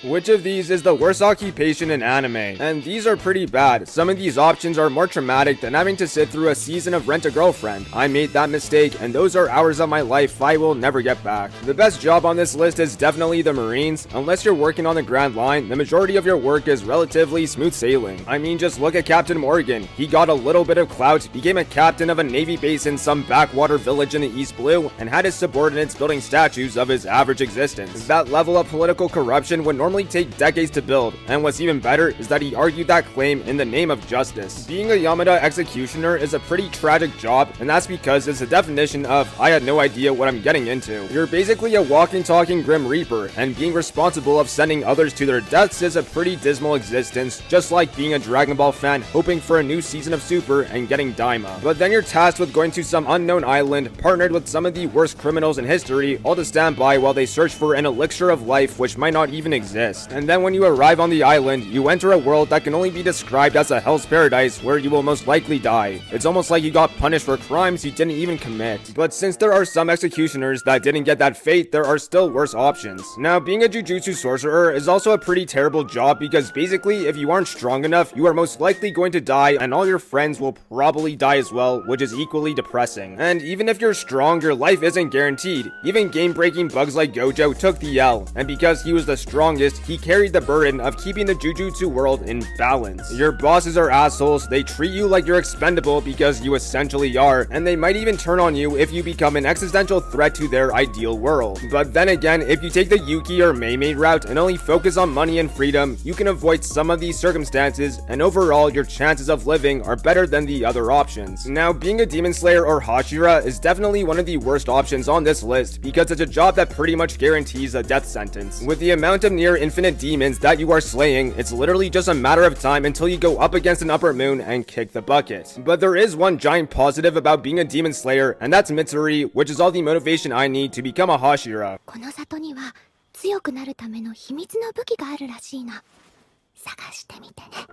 Which of these is the worst occupation in anime? And these are pretty bad. Some of these options are more traumatic than having to sit through a season of Rent-a-Girlfriend. I made that mistake, and those are hours of my life I will never get back. The best job on this list is definitely the Marines. Unless you're working on the Grand Line, the majority of your work is relatively smooth sailing. I mean, just look at Captain Morgan. He got a little bit of clout, became a captain of a Navy base in some backwater village in the East Blue, and had his subordinates building statues of his average existence. That level of political corruption would normally take decades to build, and what's even better is that he argued that claim in the name of justice. Being a Yamada executioner is a pretty tragic job, and that's because it's the definition of I had no idea what I'm getting into. You're basically a walking talking Grim Reaper, and being responsible of sending others to their deaths is a pretty dismal existence, just like being a Dragon Ball fan hoping for a new season of Super and getting Daima. But then you're tasked with going to some unknown island, partnered with some of the worst criminals in history, all to stand by while they search for an elixir of life which might not even exist. And then when you arrive on the island, you enter a world that can only be described as a hell's paradise where you will most likely die. It's almost like you got punished for crimes you didn't even commit. But since there are some executioners that didn't get that fate, there are still worse options. Now, being a Jujutsu sorcerer is also a pretty terrible job because basically if you aren't strong enough, you are most likely going to die and all your friends will probably die as well, which is equally depressing. And even if you're strong, your life isn't guaranteed. Even game-breaking bugs like Gojo took the L, and because he was the strongest, he carried the burden of keeping the Jujutsu world in balance. Your bosses are assholes, they treat you like you're expendable because you essentially are, and they might even turn on you if you become an existential threat to their ideal world. But then again, if you take the Yuki or Mei route and only focus on money and freedom, you can avoid some of these circumstances, and overall your chances of living are better than the other options. Now, being a Demon Slayer or Hashira is definitely one of the worst options on this list because it's a job that pretty much guarantees a death sentence. With the amount of near infinite demons that you are slaying, it's literally just a matter of time until you go up against an upper moon and kick the bucket. But there is one giant positive about being a Demon Slayer, and that's Mitsuri, which is all the motivation I need to become a Hashira. この里には強くなるための秘密の武器があるらしいな。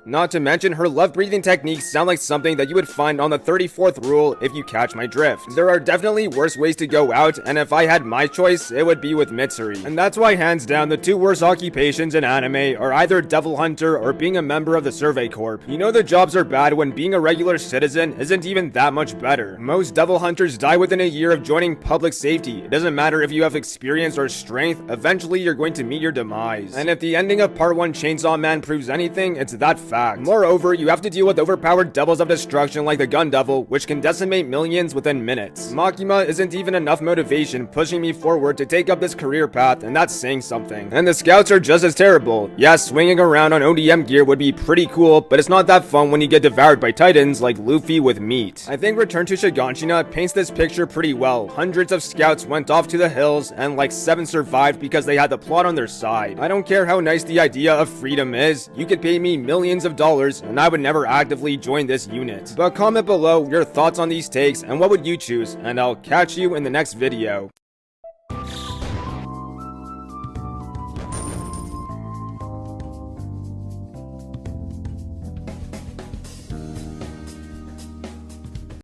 Not to mention, her love-breathing techniques sound like something that you would find on the 34th rule if you catch my drift. There are definitely worse ways to go out, and if I had my choice, it would be with Mitsuri. And that's why, hands down, the two worst occupations in anime are either Devil Hunter or being a member of the Survey Corps. You know the jobs are bad when being a regular citizen isn't even that much better. Most Devil Hunters die within a year of joining public safety. It doesn't matter if you have experience or strength, eventually you're going to meet your demise. And if the ending of Part 1 Chainsaw Man proves anything, it's that fact. Moreover, you have to deal with overpowered devils of destruction like the Gun Devil, which can decimate millions within minutes. Makima isn't even enough motivation pushing me forward to take up this career path, and that's saying something. And the scouts are just as terrible. Yeah, swinging around on ODM gear would be pretty cool, but it's not that fun when you get devoured by titans like Luffy with meat. I think Return to Shiganshina paints this picture pretty well. Hundreds of scouts went off to the hills, and like 7 survived because they had the plot on their side. I don't care how nice the idea of freedom is, you could pay me millions of dollars and I would never actively join this unit. But comment below your thoughts on these takes and what would you choose, and I'll catch you in the next video.